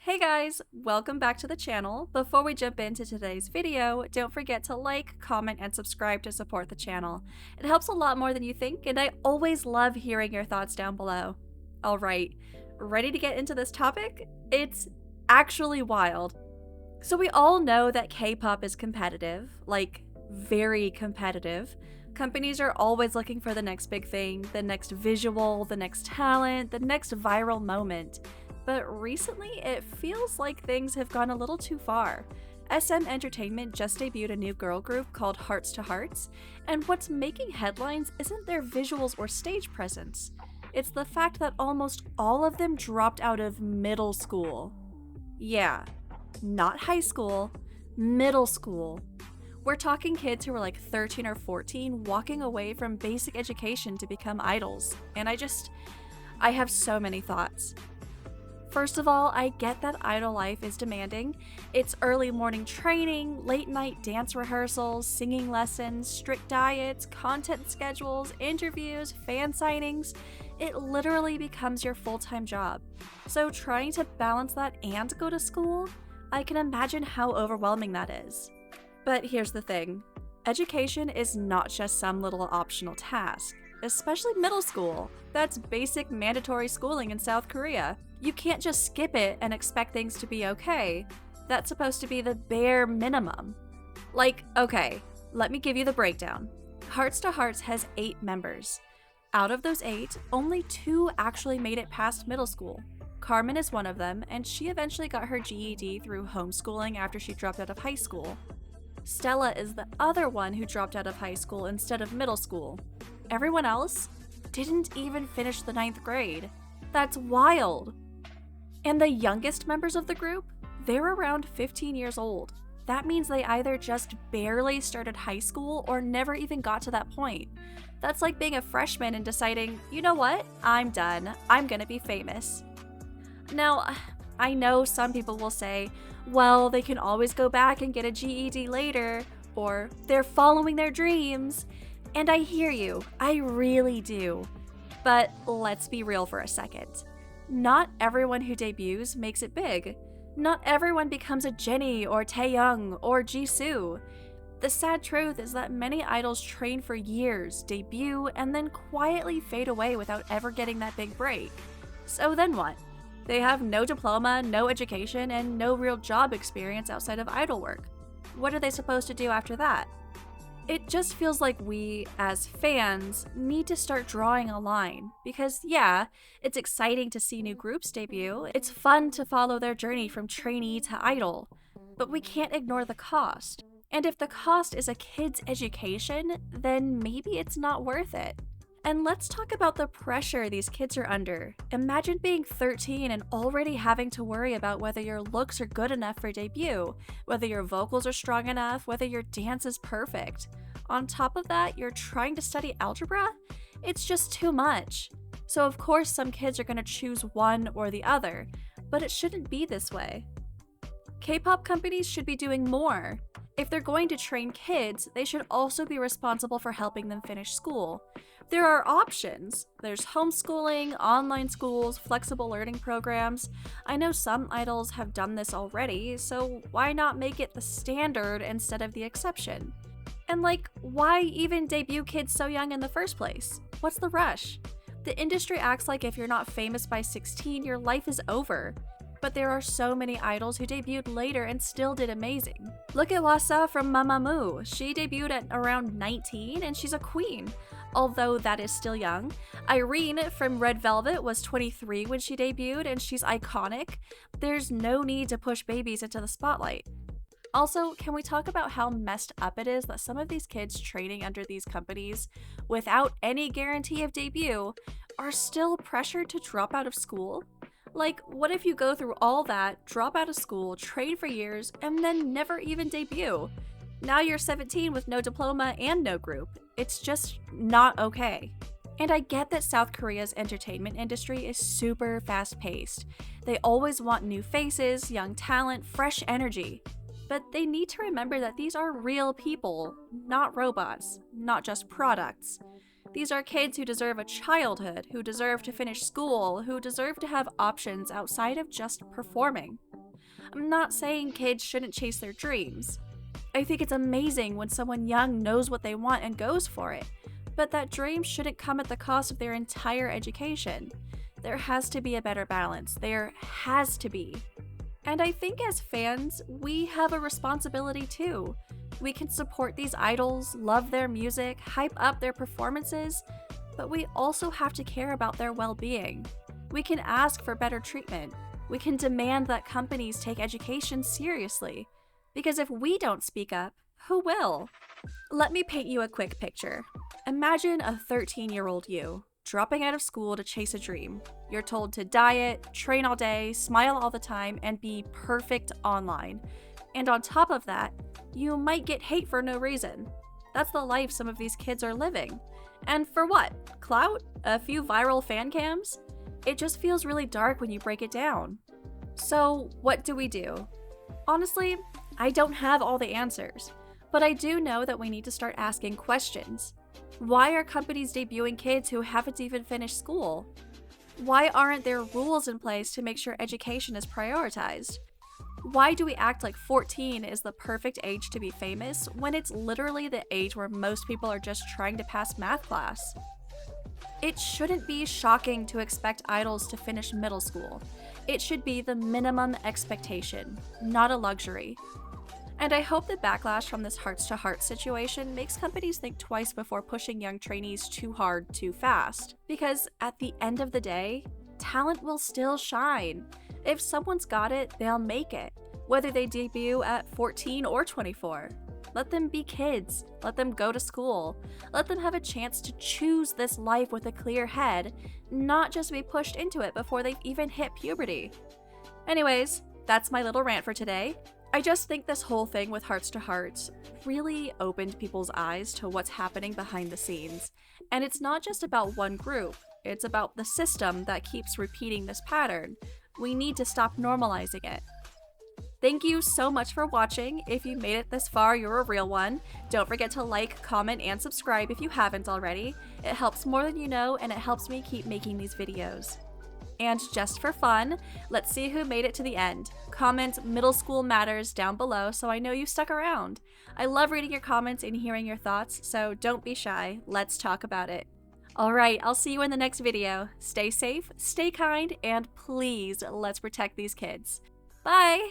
Hey guys, welcome back to the channel. Before we jump into today's video, don't forget to like, comment, and subscribe to support the channel. It helps a lot more than you think, and I always love hearing your thoughts down below. Alright, ready to get into this topic? It's actually wild. So we all know that K-pop is competitive, like very competitive. Companies are always looking for the next big thing, the next visual, the next talent, the next viral moment. But recently, it feels like things have gone a little too far. SM Entertainment just debuted a new girl group called Hearts2Hearts, and what's making headlines isn't their visuals or stage presence. It's the fact that almost all of them dropped out of middle school. Yeah, not high school, middle school. We're talking kids who were like 13 or 14 walking away from basic education to become idols, and I have so many thoughts. First of all, I get that idol life is demanding. It's early morning training, late night dance rehearsals, singing lessons, strict diets, content schedules, interviews, fan signings. It literally becomes your full-time job. So trying to balance that and go to school, I can imagine how overwhelming that is. But here's the thing. Education is not just some little optional task, especially middle school. That's basic mandatory schooling in South Korea. You can't just skip it and expect things to be okay. That's supposed to be the bare minimum. Okay, let me give you the breakdown. Hearts2Hearts has 8 members. Out of those 8, only 2 actually made it past middle school. Carmen is one of them, and she eventually got her GED through homeschooling after she dropped out of high school. Stella is the other one who dropped out of high school instead of middle school. Everyone else didn't even finish the 9th grade. That's wild. And the youngest members of the group, they're around 15 years old. That means they either just barely started high school or never even got to that point. That's like being a freshman and deciding, you know what, I'm done. I'm gonna be famous. Now, I know some people will say, well, they can always go back and get a GED later, or they're following their dreams. And I hear you, I really do. But let's be real for a second. Not everyone who debuts makes it big. Not everyone becomes a Jennie or Taeyoung or Jisoo. The sad truth is that many idols train for years, debut, and then quietly fade away without ever getting that big break. So then what? They have no diploma, no education, and no real job experience outside of idol work. What are they supposed to do after that? It just feels like we, as fans, need to start drawing a line. Because yeah, it's exciting to see new groups debut, it's fun to follow their journey from trainee to idol, but we can't ignore the cost. And if the cost is a kid's education, then maybe it's not worth it. And let's talk about the pressure these kids are under. Imagine being 13 and already having to worry about whether your looks are good enough for debut, whether your vocals are strong enough, whether your dance is perfect. On top of that, you're trying to study algebra? It's just too much. So of course some kids are going to choose one or the other, but it shouldn't be this way. K-pop companies should be doing more. If they're going to train kids, they should also be responsible for helping them finish school. There are options. There's homeschooling, online schools, flexible learning programs. I know some idols have done this already, so why not make it the standard instead of the exception? And why even debut kids so young in the first place? What's the rush? The industry acts like if you're not famous by 16, your life is over. But there are so many idols who debuted later and still did amazing. Look at Wasa from Mamamoo. She debuted at around 19 and she's a queen, although that is still young. Irene from Red Velvet was 23 when she debuted and she's iconic. There's no need to push babies into the spotlight. Also, can we talk about how messed up it is that some of these kids training under these companies, without any guarantee of debut, are still pressured to drop out of school? What if you go through all that, drop out of school, train for years, and then never even debut? Now you're 17 with no diploma and no group. It's just not okay. And I get that South Korea's entertainment industry is super fast-paced. They always want new faces, young talent, fresh energy. But they need to remember that these are real people, not robots, not just products. These are kids who deserve a childhood, who deserve to finish school, who deserve to have options outside of just performing. I'm not saying kids shouldn't chase their dreams. I think it's amazing when someone young knows what they want and goes for it, but that dream shouldn't come at the cost of their entire education. There has to be a better balance. There has to be. And I think as fans, we have a responsibility too. We can support these idols, love their music, hype up their performances, but we also have to care about their well-being. We can ask for better treatment. We can demand that companies take education seriously. Because if we don't speak up, who will? Let me paint you a quick picture. Imagine a 13-year-old you, dropping out of school to chase a dream. You're told to diet, train all day, smile all the time, and be perfect online. And on top of that, you might get hate for no reason. That's the life some of these kids are living. And for what? Clout? A few viral fan cams? It just feels really dark when you break it down. So, what do we do? Honestly, I don't have all the answers, but I do know that we need to start asking questions. Why are companies debuting kids who haven't even finished school? Why aren't there rules in place to make sure education is prioritized? Why do we act like 14 is the perfect age to be famous when it's literally the age where most people are just trying to pass math class? It shouldn't be shocking to expect idols to finish middle school. It should be the minimum expectation, not a luxury. And I hope the backlash from this Hearts2Hearts situation makes companies think twice before pushing young trainees too hard, too fast. Because at the end of the day, talent will still shine. If someone's got it, they'll make it, whether they debut at 14 or 24. Let them be kids. Let them go to school. Let them have a chance to choose this life with a clear head, not just be pushed into it before they've even hit puberty. Anyways, that's my little rant for today. I just think this whole thing with Hearts2Hearts really opened people's eyes to what's happening behind the scenes. And it's not just about one group, it's about the system that keeps repeating this pattern. We need to stop normalizing it. Thank you so much for watching. If you made it this far, you're a real one. Don't forget to like, comment, and subscribe if you haven't already. It helps more than you know, and it helps me keep making these videos. And just for fun, let's see who made it to the end. Comment "Middle School Matters" down below so I know you stuck around. I love reading your comments and hearing your thoughts, so don't be shy. Let's talk about it. Alright, I'll see you in the next video. Stay safe, stay kind, and please, let's protect these kids. Bye!